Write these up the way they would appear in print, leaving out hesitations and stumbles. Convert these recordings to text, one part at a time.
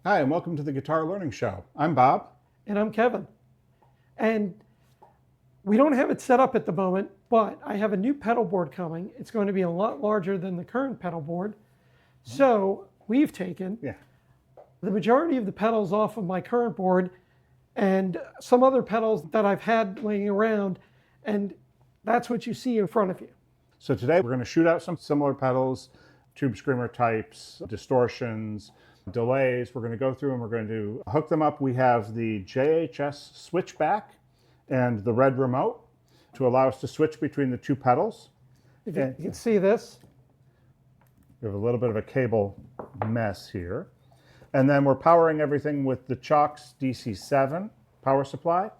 Hi, and welcome to the Guitar Learning Show. I'm Bob. And I'm Kevin. And we don't have it set up at the moment, but I have a new pedal board coming. It's going to be a lot larger than the current pedal board. So we've taken the majority of the pedals off of my current board and some other pedals that I've had laying around, and that's what you see in front of you. So today we're going to shoot out some similar pedals, tube screamer types, distortions, delays. We're going to go through and we're going to hook them up. We have the JHS switchback and the red remote to allow us to switch between the two pedals. If you can see this. We have a little bit of a cable mess here. And then we're powering everything with the Chalk's DC7 power supply.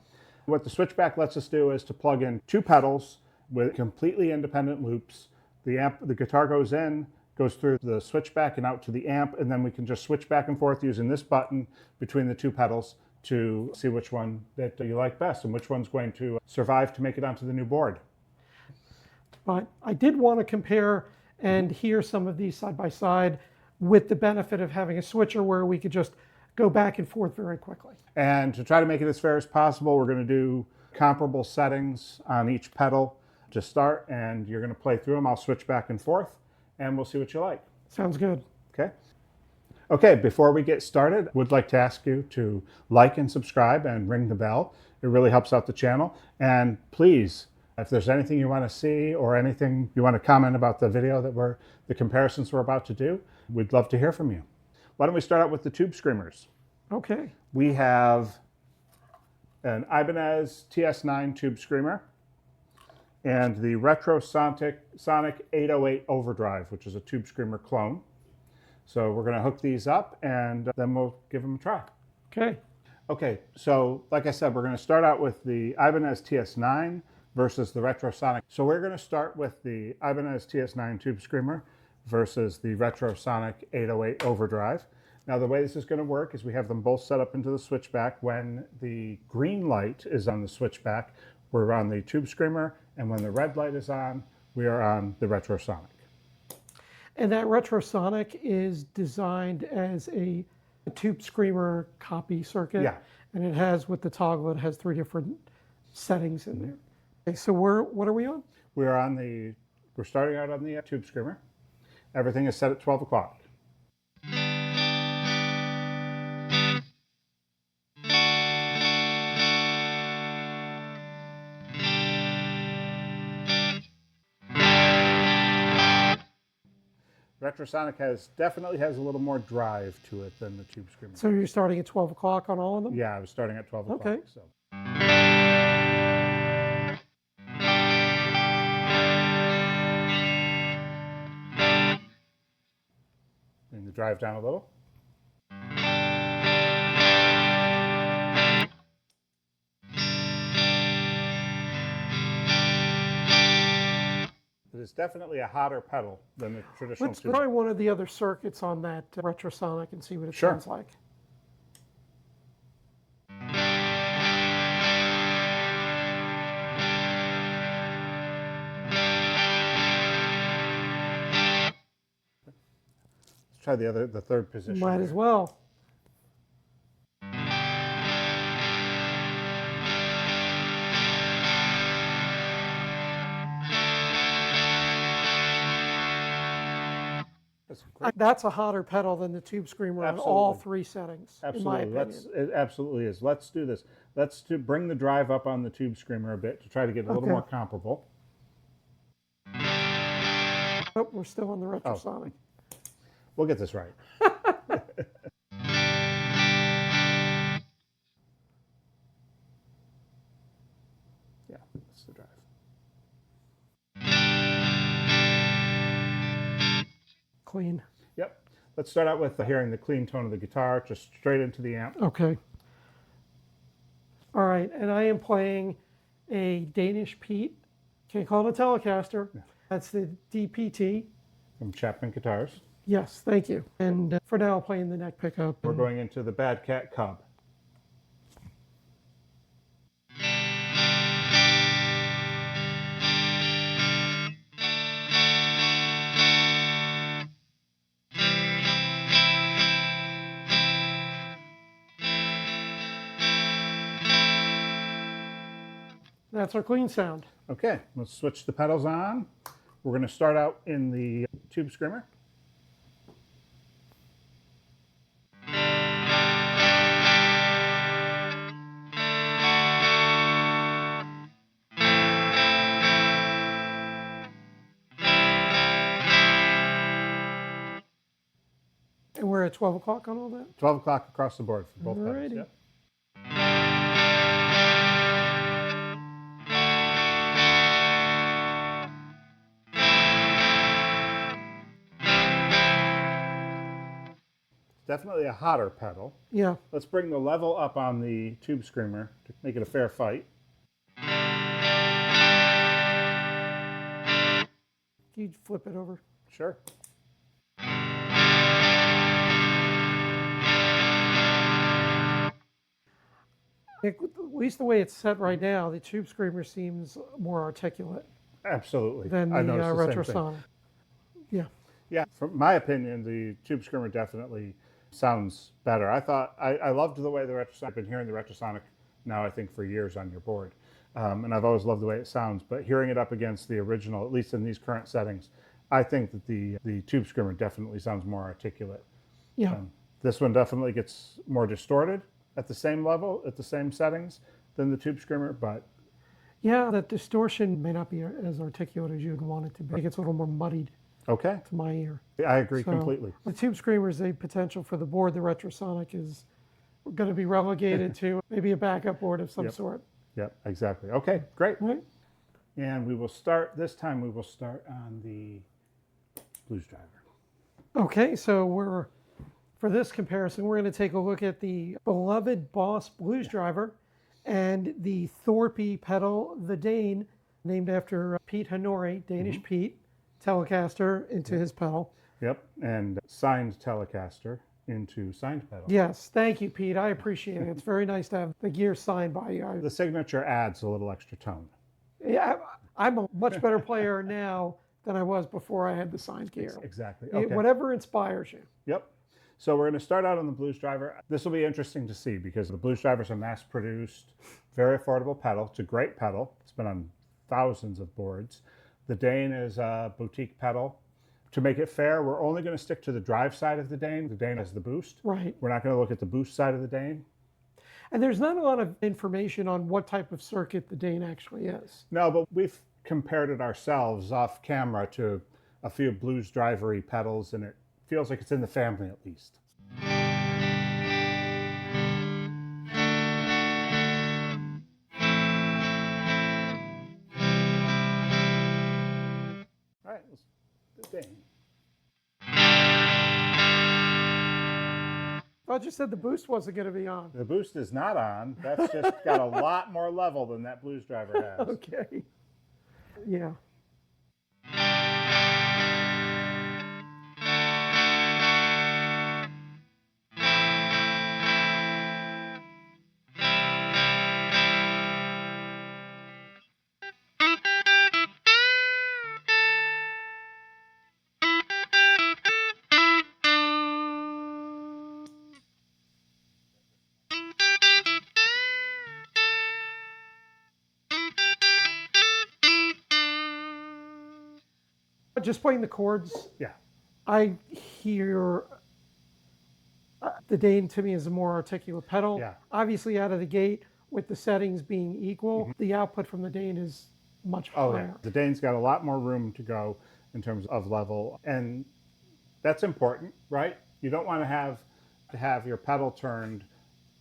What the switchback lets us do is to plug in two pedals with completely independent loops. The guitar goes in, goes through the switchback and out to the amp, and then we can just switch back and forth using this button between the two pedals to see which one that you like best and which one's going to survive to make it onto the new board. But I did want to compare and hear some of these side by side with the benefit of having a switcher where we could just go back and forth very quickly. And to try to make it as fair as possible, we're going to do comparable settings on each pedal to start, and you're going to play through them. I'll switch back and forth, and we'll see what you like. Sounds good. Okay. Okay, before we get started, would like to ask you to like and subscribe and ring the bell. It really helps out the channel. And please, if there's anything you want to see or anything you want to comment about the video the comparisons we're about to do, we'd love to hear from you. Why don't we start out with the tube screamers? Okay. We have an Ibanez TS9 tube screamer and the Retro Sonic 808 Overdrive, which is a tube screamer clone. So we're going to hook these up and then we'll give them a try. Okay. Okay, so like I said, we're going to start out with the Ibanez TS9 versus the Retro Sonic. So we're going to start with the Ibanez TS9 tube screamer versus the Retro Sonic 808 Overdrive. Now the way this is going to work is we have them both set up into the switchback. When the green light is on the switchback, we're on the tube screamer, and when the red light is on, we are on the Retro Sonic. And that Retro Sonic is designed as a tube screamer copy circuit. Yeah. And it has, with the toggle, it has 3 different settings in there. Okay, so what are we on? We're starting out on the tube screamer. Everything is set at 12 o'clock. Retrosonic definitely has a little more drive to it than the tube screamer. So you're starting at 12 o'clock on all of them? Yeah, I was starting at 12 o'clock. Okay. So. Bring the drive down a little. It is definitely a hotter pedal than the traditional Let's tube. try one of the other circuits on that Retro Sonic and see what it sounds like. Let's try the third position. Might as well. That's a hotter pedal than the tube screamer on all 3 settings. Absolutely. In my opinion. It absolutely is. Let's do this. Let's bring the drive up on the tube screamer a bit to try to get a little more comparable. Oh, we're still on the Retro Sonic. We'll get this right. Yeah, that's the drive. Clean. Yep. Let's start out with hearing the clean tone of the guitar, just straight into the amp. Okay. All right, and I am playing a Danish Pete. Can't call it a Telecaster. Yeah. That's the DPT. From Chapman Guitars. Yes, thank you. And for now, I'm playing the neck pickup. We're going into the Bad Cat Cub. That's our clean sound. Okay, let's switch the pedals on. We're going to start out in the tube screamer. And we're at 12 o'clock on all that? 12 o'clock across the board for both pedals. Alrighty. Yep. Definitely a hotter pedal. Yeah. Let's bring the level up on the tube screamer to make it a fair fight. Can you flip it over? Sure. At least the way it's set right now, the tube screamer seems more articulate Absolutely. than the I noticed the same thing. retrosonic. Yeah. Yeah, from my opinion, the tube screamer definitely sounds better. I loved the way the retrosonic. I've been hearing the retrosonic now, I think, for years on your board, and I've always loved the way it sounds. But hearing it up against the original, at least in these current settings, I think that the tube screamer definitely sounds more articulate. Yeah. This one definitely gets more distorted at the same level, at the same settings than the tube screamer, but Yeah, that distortion may not be as articulate as you would want it to be. It gets a little more muddied okay. to my ear. I agree So, completely. The tube screamer is a potential for the board. The retrosonic is going to be relegated to maybe a backup board of some Yep. sort. Yep, exactly. Okay, great. Right? And we will start, this time we will start on the blues driver. Okay, so for this comparison, we're going to take a look at the beloved Boss blues driver and the Thorpe pedal, the Dane, named after Pete Honore, Danish Pete, Telecaster into his pedal. Yep, and signed Telecaster into signed pedal. Yes, thank you, Pete. I appreciate it. It's very nice to have the gear signed by you. The signature adds a little extra tone. Yeah, I'm a much better player now than I was before I had the signed gear. Exactly. Okay. Whatever inspires you. Yep. So we're going to start out on the blues driver. This will be interesting to see because the blues driver is a mass-produced, very affordable pedal. It's a great pedal. It's been on thousands of boards. The Dane is a boutique pedal. To make it fair, we're only going to stick to the drive side of the Dane. The Dane has the boost. Right. We're not going to look at the boost side of the Dane. And there's not a lot of information on what type of circuit the Dane actually is. No, but we've compared it ourselves off camera to a few blues drivery pedals, and it feels like it's in the family at least. All right, let's do the Dane. I just said the boost wasn't going to be on. The boost is not on. That's just got a lot more level than that blues driver has. Okay. Yeah. Just playing the chords, Yeah. I hear the Dane to me is a more articulate pedal. Yeah. Obviously, out of the gate, with the settings being equal, the output from the Dane is much higher. Oh, yeah. The Dane's got a lot more room to go in terms of level, and that's important, right? You don't want to have your pedal turned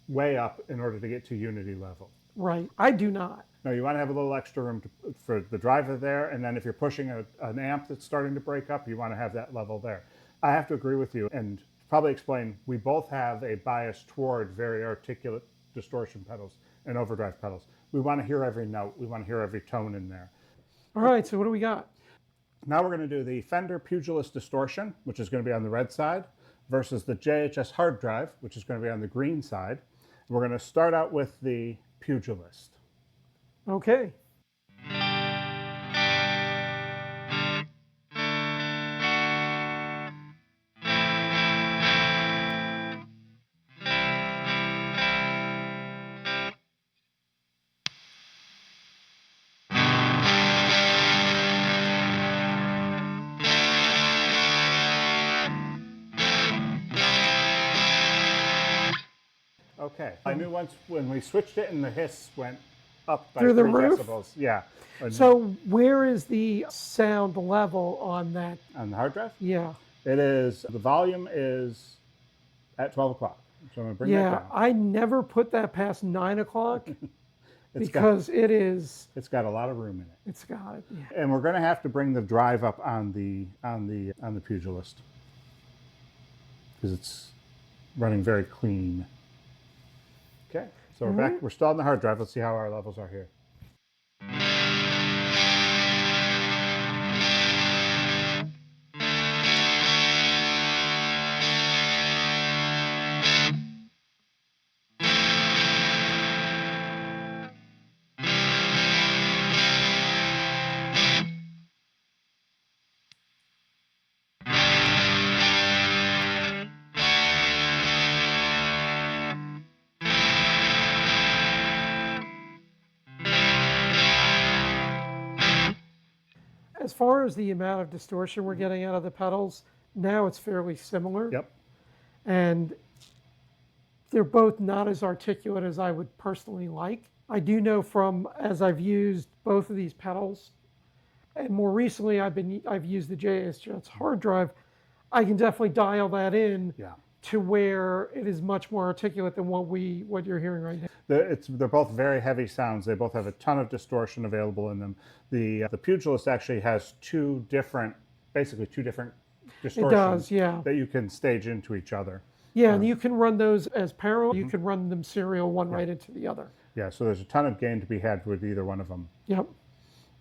way up in order to get to unity level. Right. I do not. No, you want to have a little extra room for the driver there, and then if you're pushing an amp that's starting to break up, you want to have that level there. I have to agree with you, and probably explain, we both have a bias toward very articulate distortion pedals and overdrive pedals. We want to hear every note. We want to hear every tone in there. All right, so what do we got? Now we're going to do the Fender Pugilist Distortion, which is going to be on the red side, versus the JHS Hard Drive, which is going to be on the green side. We're going to start out with the Pugilist. Okay. Okay. I knew once when we switched it and the hiss went up by Through the 3 roof? decibels. Yeah. So where is the sound level on that? On the hard drive? Yeah. It is, the volume is at 12 o'clock. So I'm going to bring that Yeah, down. I never put that past 9 o'clock It's because it's got a lot of room in it. it's got it. Yeah. And we're going to have to bring the drive up on the Pugilist because it's running very clean. Okay, so we're back. We're still on the hard drive. Let's see how our levels are here. As far as the amount of distortion we're getting out of the pedals, now it's fairly similar. Yep. And they're both not as articulate as I would personally like. I do know from, as I've used both of these pedals, and more recently I've used the JHS hard drive, I can definitely dial that in to where it is much more articulate than what you're hearing right now. They're both very heavy sounds. They both have a ton of distortion available in them. The Pugilist actually has basically two different distortions It does, yeah. that you can stage into each other. Yeah, and you can run those as parallel. You can run them serial, one right into the other. Yeah, so there's a ton of gain to be had with either one of them. Yep.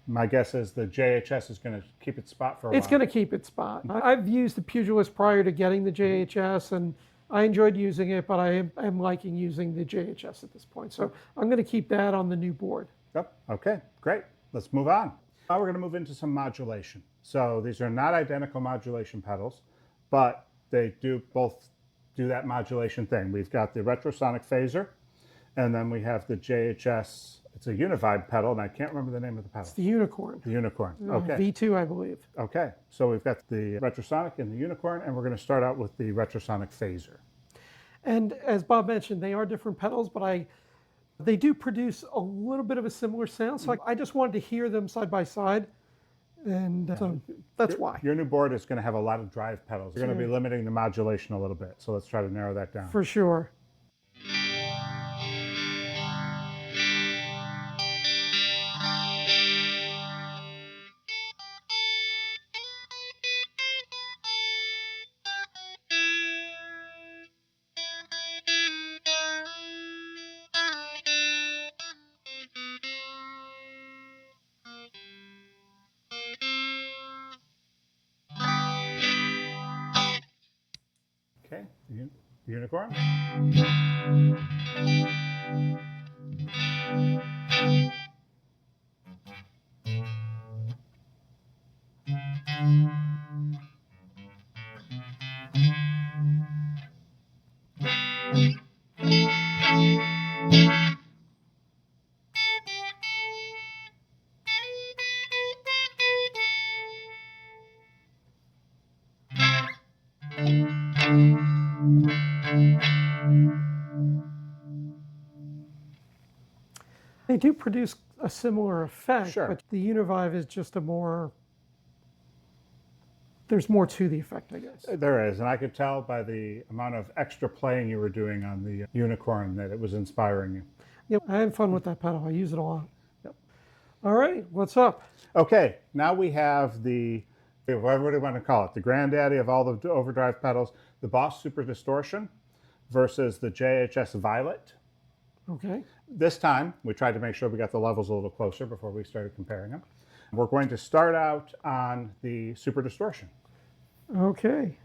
My guess is the JHS is going to keep its spot for a while. It's going to keep its spot. I've used the Pugilist prior to getting the JHS, and I enjoyed using it, but I am liking using the JHS at this point. So I'm going to keep that on the new board. Yep. Okay, great. Let's move on. Now we're going to move into some modulation. So these are not identical modulation pedals, but they do both do that modulation thing. We've got the retrosonic phaser, and then we have the JHS. It's a Univibe pedal, and I can't remember the name of the pedal. It's the Unicorn. The Unicorn. Okay. V2, I believe. Okay. So we've got the retrosonic and the Unicorn, and we're going to start out with the retrosonic phaser. And as Bob mentioned, they are different pedals, but they do produce a little bit of a similar sound. So I just wanted to hear them side by side, and so that's why. Your new board is going to have a lot of drive pedals. You're going to be limiting the modulation a little bit. So let's try to narrow that down. For sure. Okay, Unicorn. They do produce a similar effect, Sure. but the Univibe is just there's more to the effect, I guess. There is, and I could tell by the amount of extra playing you were doing on the Unicorn that it was inspiring you. Yep, I have fun with that pedal. I use it a lot. Yep. All right, what's up? Okay, now we have whatever we want to call it, the granddaddy of all the overdrive pedals, the Boss Super Distortion versus the JHS Violet. Okay. This time, we tried to make sure we got the levels a little closer before we started comparing them. We're going to start out on the Super Distortion. Okay.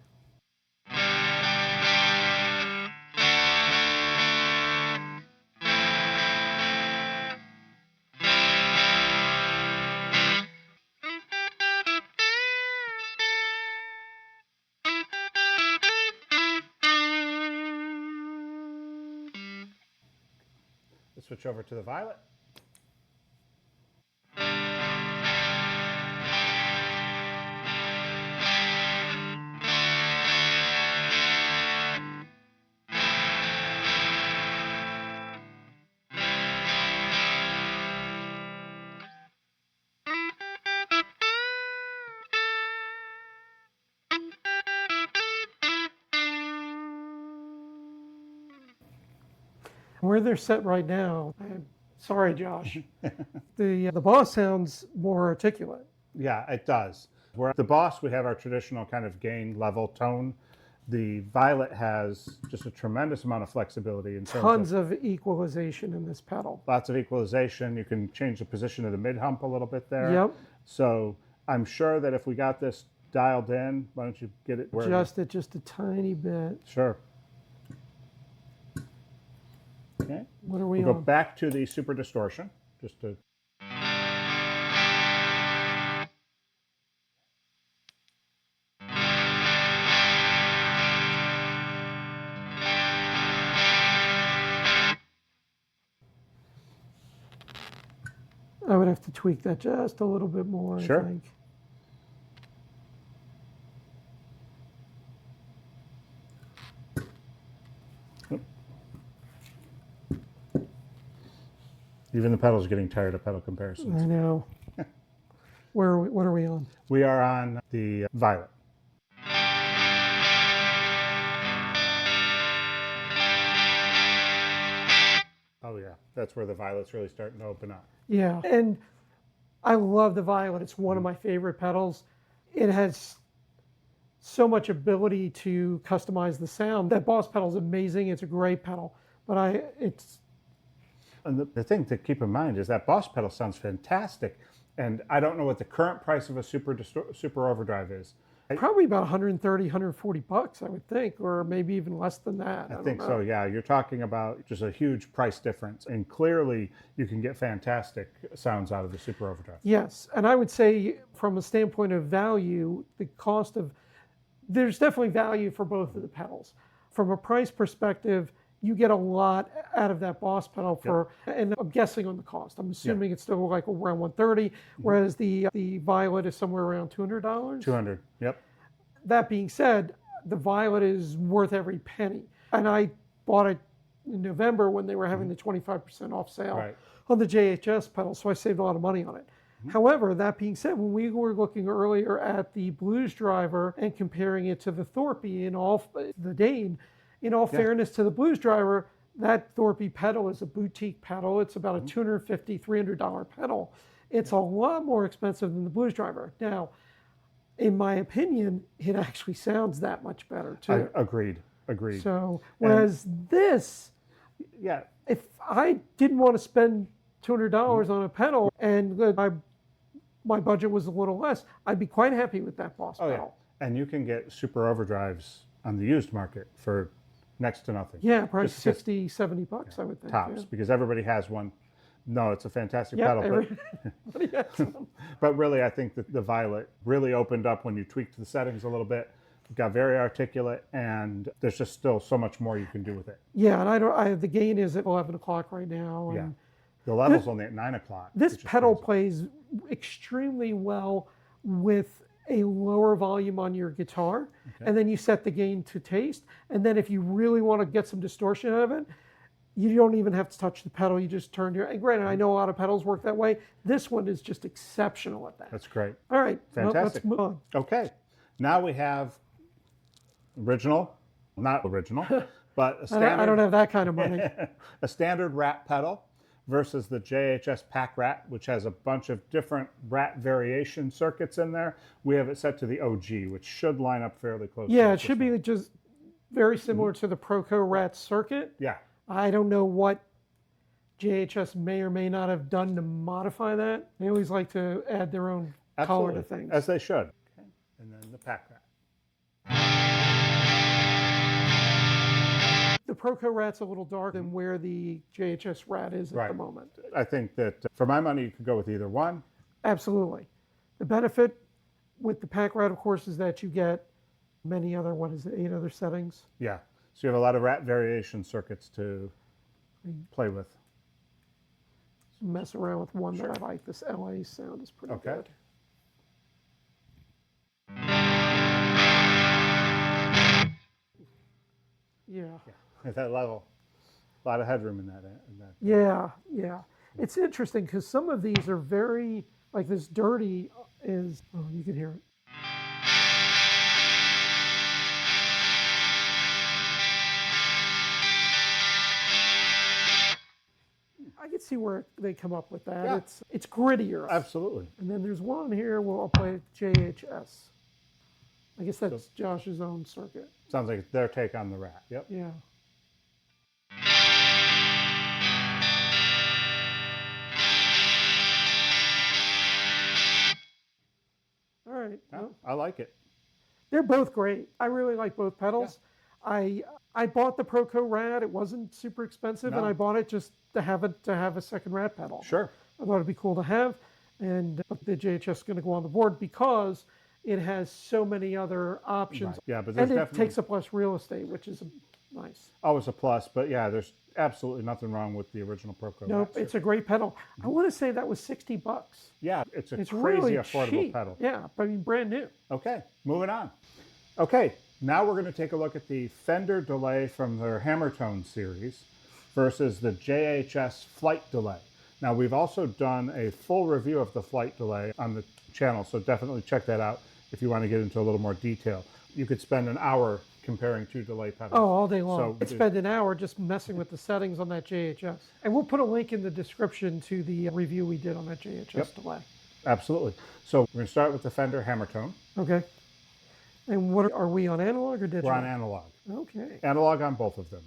Let's switch over to the Violet. Where they're set right now, I'm sorry, Josh, the Boss sounds more articulate. Yeah, it does. Where the Boss, we have our traditional kind of gain level tone. The Violet has just a tremendous amount of flexibility in terms Tons of of equalization in this pedal. lots of equalization. You can change the position of the mid hump a little bit there. Yep. So I'm sure that if we got this dialed in, why don't you get it where Adjust it just a tiny bit. Sure. Okay. What are we We'll go on? back to the super distortion, just to. I would have to tweak that just a little bit more, Sure. I think. Even the pedal's getting tired of pedal I comparisons. know. What are we on? We are on the Violet. Oh yeah, that's where the Violet's really starting to open up. Yeah, and I love the Violet. It's one of my favorite pedals. It has so much ability to customize the sound. That Boss pedal is amazing. It's a great pedal, but it's And the thing to keep in mind is that Boss pedal sounds fantastic, and I don't know what the current price of a super overdrive is. probably about 130, 140 bucks, I would think, or maybe even less than that. I don't think know. so. Yeah, you're talking about just a huge price difference, and clearly you can get fantastic sounds out of the super overdrive. Yes, and I would say from a standpoint of value, the cost of, there's definitely value for both of the pedals. From a price perspective, you get a lot out of that Boss pedal for, and I'm guessing on the cost. I'm assuming it's still like around 130, whereas the Violet is somewhere around $200. 200. Yep. That being said, the Violet is worth every penny, and I bought it in November when they were having the 25% off sale Right. on the JHS pedal, so I saved a lot of money on it. However, that being said, when we were looking earlier at the Blues Driver and comparing it to the Thorpe the Dane, in all fairness to the Blues Driver, that Thorpe pedal is a boutique pedal. It's about a $250, $300 pedal. It's a lot more expensive than the Blues Driver. Now, in my opinion, it actually sounds that much better too. Agreed. So, whereas this, Yeah. if I didn't want to spend $200 on a pedal and my budget was a little less, I'd be quite happy with that Boss Oh yeah. pedal. And you can get super overdrives on the used market for next to nothing. Yeah, probably Just 60, 70 bucks, I would think. Tops, Yeah. because everybody has one. No, it's a fantastic Yeah, pedal. everybody has one. But really, I think that the Violet really opened up when you tweaked the settings a little bit. It got very articulate, and there's just still so much more you can do with it. Yeah, and the gain is at 11 o'clock right now. Yeah. And The level's only at 9 o'clock. this which is pedal crazy. plays extremely well with a lower volume on your guitar, and then you set the gain to taste. And then if you really want to get some distortion out of it, you don't even have to touch the pedal. You just turn your. And granted, I know a lot of pedals work that way. This one is just exceptional at that. That's great. All right, Fantastic. let's move on. Okay. Now we have not original, but a standard, I don't have that kind of money. a standard rat pedal versus the JHS Pack Rat, which has a bunch of different rat variation circuits in there. We have it set to the OG, which should line up fairly close. Yeah, to it should be just very similar to the Proco Rat circuit. Yeah. I don't know what JHS may or may not have done to modify that. They always like to add their own color to Absolutely. things. As they should. Okay. And then the Pack Rat. The Proco Rat's a little dark than where the JHS Rat is at Right. the moment. I think that for my money, you could go with either one. Absolutely. The benefit with the Pack Rat, of course, is that you get many other, 8 other settings. Yeah. So you have a lot of rat variation circuits to play with. Mess around with one that I like. This LA sound is pretty Okay. good. Yeah. At that level, a lot of headroom in that. Yeah. It's interesting because some of these are very, like this dirty is, oh, you can hear it. see where they come up with that. Yeah. It's grittier. Absolutely. And then there's one here. We'll play JHS. I guess that's Josh's own circuit. Sounds like their take on the Rat. Yep. Yeah. All right. Yeah, Well, I like it. they're both great. I really like both pedals. Yeah. I bought the Proco Rad. It wasn't super expensive, and No. I bought it just to have a second Rad pedal. Sure. I thought it'd be cool to have, and the JHS is going to go on the board because it has so many other options. Right. Yeah, but there's and it definitely takes up less real estate, which is nice. always a plus. But yeah, there's absolutely nothing wrong with the original Proco. Nope, it's a great pedal. I want to say that was $60. Yeah, it's a It's crazy really affordable cheap. pedal. Yeah, I mean brand new. Okay, moving on. Okay, now we're going to take a look at the Fender delay from their Hammertone series versus the JHS Flight delay. Now, we've also done a full review of the Flight delay on the channel, so definitely check that out if you want to get into a little more detail. You could spend an hour comparing two delay pedals. Oh, all day long. So I'd spend an hour just messing with the settings on that JHS. And we'll put a link in the description to the review we did on that JHS delay. Absolutely. So we're going to start with the Fender Hammertone. Okay. And what are we on, analog or digital? We're on analog. Okay. Analog on both of them.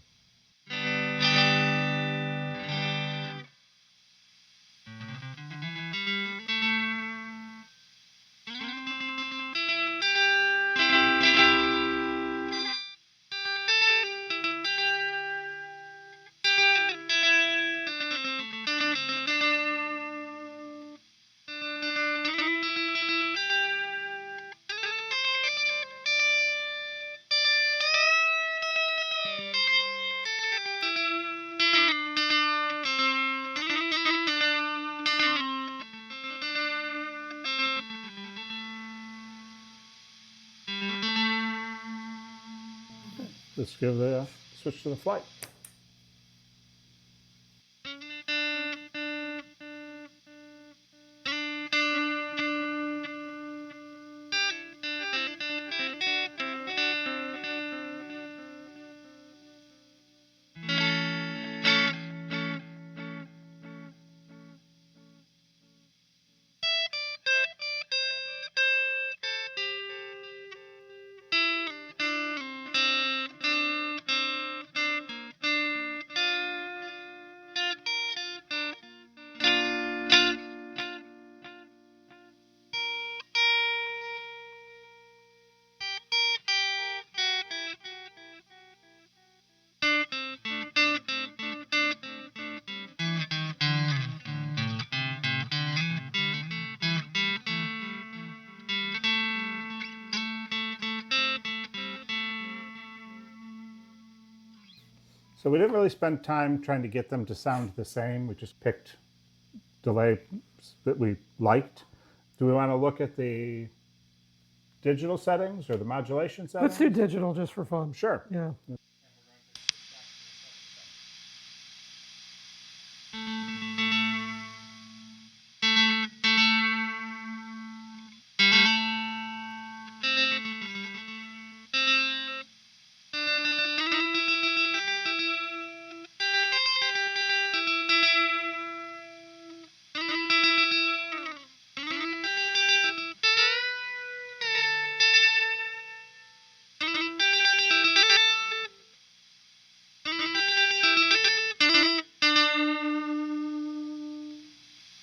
Let's give the switch to the Flight. So we didn't really spend time trying to get them to sound the same. We just picked delay that we liked. Do we want to look at the digital settings or the modulation settings? Let's do digital just for fun. Sure. Yeah.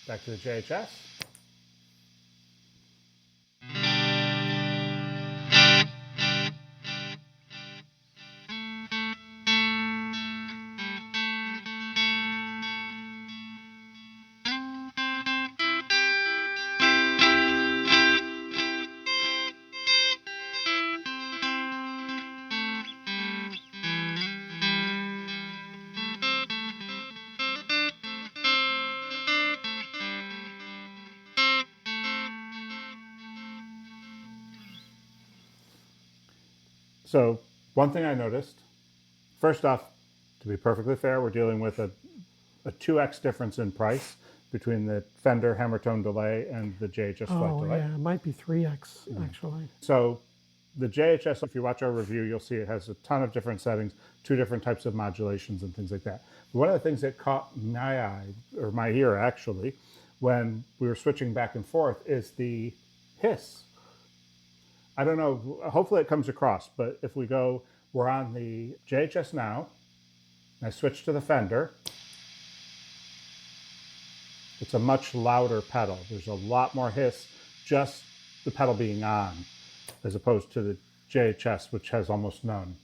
Back to the JHS. So one thing I noticed, first off, to be perfectly fair, we're dealing with a 2x difference in price between the Fender Hammertone delay and the JHS Flight Oh, delay. yeah. It might be 3x, actually. So The JHS, if you watch our review, you'll see it has a ton of different settings, 2 different types of modulations and things like that. But one of the things that caught my eye, or my ear actually, when we were switching back and forth is the hiss. I don't know, hopefully it comes across, but if we're on the JHS now, and I switch to the Fender, it's a much louder pedal. There's a lot more hiss, just the pedal being on, as opposed to the JHS, which has almost none.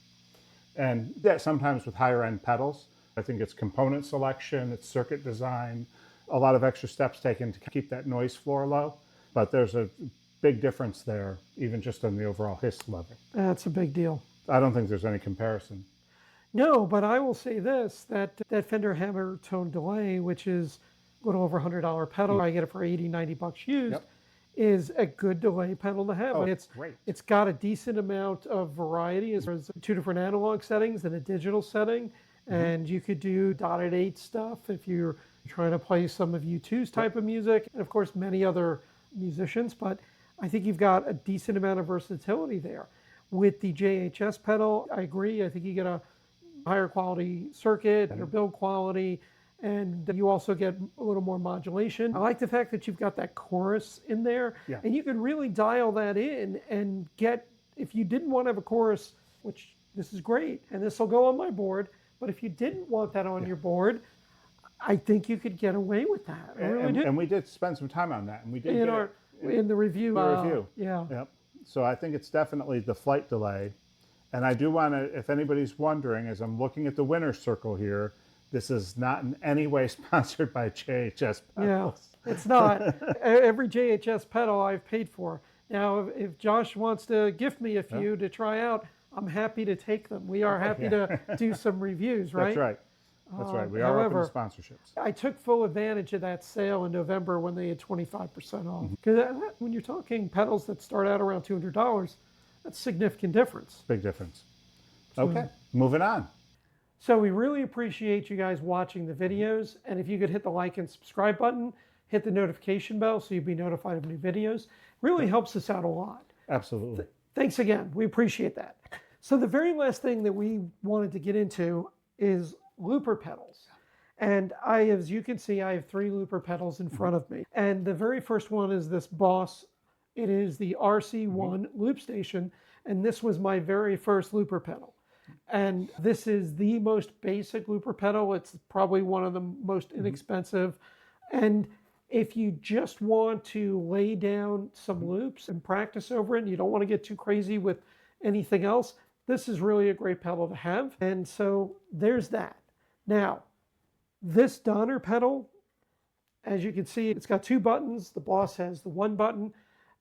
And that sometimes with higher end pedals, I think it's component selection, it's circuit design, a lot of extra steps taken to keep that noise floor low. But there's a big difference there, even just on the overall hiss level. That's a big deal. I don't think there's any comparison. No, but I will say this, that Fender Hammer Tone Delay, which is a little over $100 pedal, I get it for 80, 90 bucks used, Yep. is a good delay pedal to have. Oh, it's great. It's got a decent amount of variety as far as 2 different analog settings and a digital setting. And you could do dotted 8 stuff if you're trying to play some of U2's type of music, and of course many other musicians, but I think you've got a decent amount of versatility there. With the JHS pedal, I agree, I think you get a higher quality circuit, better build quality, and you also get a little more modulation. I like the fact that you've got that chorus in there, and you can really dial that in and get, if you didn't want to have a chorus, which this is great, and this will go on my board, but if you didn't want that on your board, I think you could get away with that. I really do. And we did spend some time on that, and we did in the review. Yeah. Yep. So I think it's definitely the flight delay. And I do want to, if anybody's wondering, as I'm looking at the winner's circle here, this is not in any way sponsored by JHS pedals. Yeah, it's not. Every JHS pedal I've paid for. Now, if Josh wants to gift me a few to try out, I'm happy to take them. We are happy to do some reviews, right? That's right. That's right. We are open to sponsorships. I took full advantage of that sale in November when they had 25% off. Because when you're talking pedals that start out around $200, that's a significant difference. Big difference. Okay, moving on. So we really appreciate you guys watching the videos. And if you could hit the like and subscribe button, hit the notification bell so you'll be notified of new videos. Really helps us out a lot. Absolutely. Thanks again. We appreciate that. So the very last thing that we wanted to get into is looper pedals. And as you can see, I have 3 looper pedals in front of me. And the very first one is this Boss. It is the RC1 loop station. And this was my very first looper pedal. And this is the most basic looper pedal. It's probably one of the most inexpensive. And if you just want to lay down some loops and practice over it, and you don't want to get too crazy with anything else, this is really a great pedal to have. And so there's that. Now, this Donner pedal, as you can see, it's got 2 buttons. The Boss has the 1 button.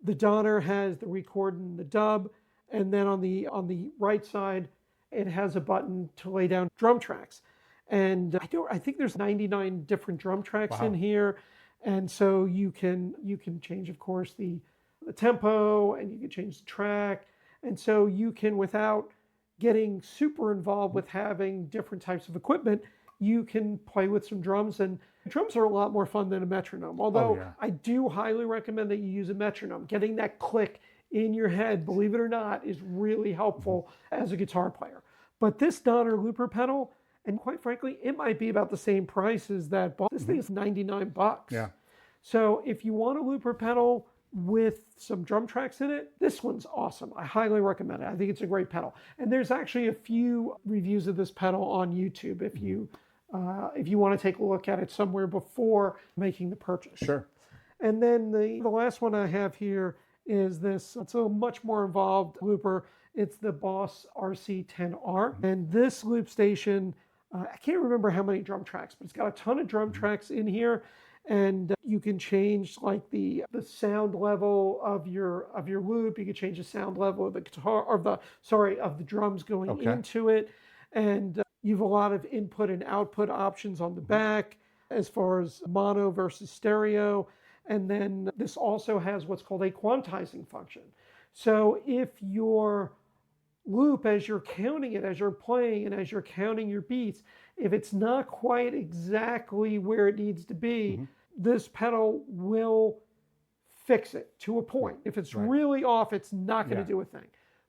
The Donner has the record and the dub. And then on the right side, it has a button to lay down drum tracks. And I think there's 99 different drum tracks in here. And so you can change, of course, the tempo, and you can change the track. And so you can, without getting super involved with having different types of equipment, you can play with some drums. And drums are a lot more fun than a metronome. Although I do highly recommend that you use a metronome. Getting that click in your head, believe it or not, is really helpful as a guitar player. But this Donner looper pedal, and quite frankly, it might be about the same price as that Boss. This thing is 99 bucks. Yeah. So if you want a looper pedal with some drum tracks in it, this one's awesome. I highly recommend it. I think it's a great pedal. And there's actually a few reviews of this pedal on YouTube if you want to take a look at it somewhere before making the purchase. Sure. And then the last one I have here is this. It's a much more involved looper. It's the Boss RC10R. And this loop station, I can't remember how many drum tracks, but it's got a ton of drum tracks in here. And you can change like the sound level of your loop. You can change the sound level of the guitar, or of the drums going into it. And you have a lot of input and output options on the back as far as mono versus stereo. And then this also has what's called a quantizing function. So if your loop, as you're counting it, as you're playing and as you're counting your beats, if it's not quite exactly where it needs to be, this pedal will fix it to a point. If it's really off, it's not going to do a thing.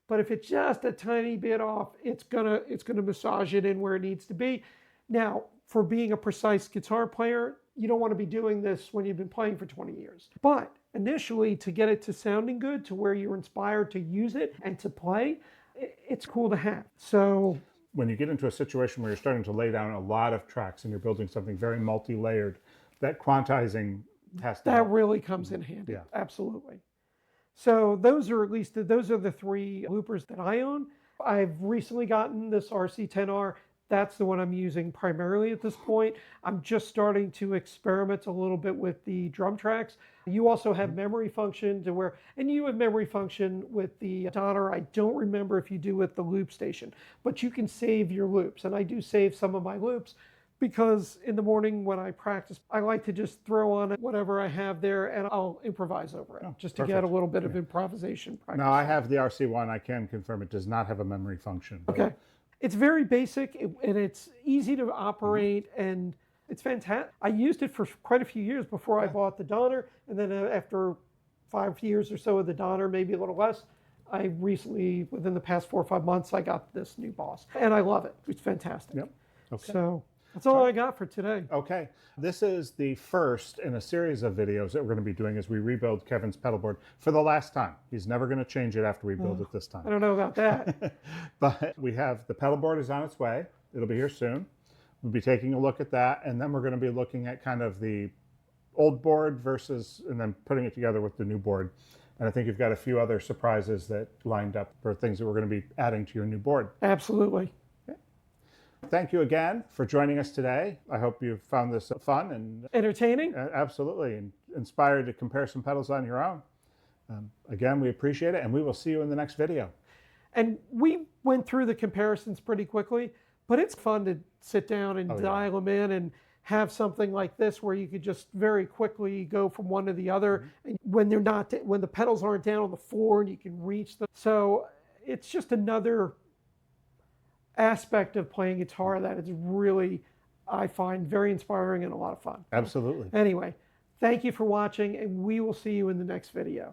But if it's just a tiny bit off, it's gonna massage it in where it needs to be. Now, for being a precise guitar player, you don't want to be doing this when you've been playing for 20 years. But initially, to get it to sounding good, to where you're inspired to use it and to play, it's cool to have. So when you get into a situation where you're starting to lay down a lot of tracks and you're building something very multi-layered, that quantizing has to that help. really comes in handy. Yeah. Absolutely. So those are the three loopers that I own. I've recently gotten this RC10R. That's the one I'm using primarily at this point. I'm just starting to experiment a little bit with the drum tracks. You also have memory function to where, and you have memory function with the Honore. I don't remember if you do with the loop station, but you can save your loops. And I do save some of my loops because in the morning when I practice, I like to just throw on whatever I have there and I'll improvise over it just to get a little bit of improvisation practice. Now I have the RC1. I can confirm it does not have a memory function. Okay. It's very basic and it's easy to operate and it's fantastic. I used it for quite a few years before I bought the Donner, and then after 5 years or so of the Donner, maybe a little less, I recently, within the past 4 or 5 months, I got this new Boss. And I love it. It's fantastic. Yep. Okay. So that's all I got for today. Okay. This is the first in a series of videos that we're going to be doing as we rebuild Kevin's pedalboard for the last time. He's never going to change it after we build it this time. I don't know about that. But we have the pedalboard is on its way. It'll be here soon. We'll be taking a look at that, and then we're going to be looking at kind of the old board versus, and then putting it together with the new board. And I think you've got a few other surprises that lined up for things that we're going to be adding to your new board. Absolutely. Thank you again for joining us today. I hope you found this fun and entertaining. Absolutely, and inspired to compare some pedals on your own. Again, we appreciate it, and we will see you in the next video. And we went through the comparisons pretty quickly, but it's fun to sit down and dial them in and have something like this where you could just very quickly go from one to the other. And when they're not, when the pedals aren't down on the floor and you can reach them. So it's just another aspect of playing guitar that is really, I find, very inspiring and a lot of fun. Absolutely. Anyway, thank you for watching, and we will see you in the next video.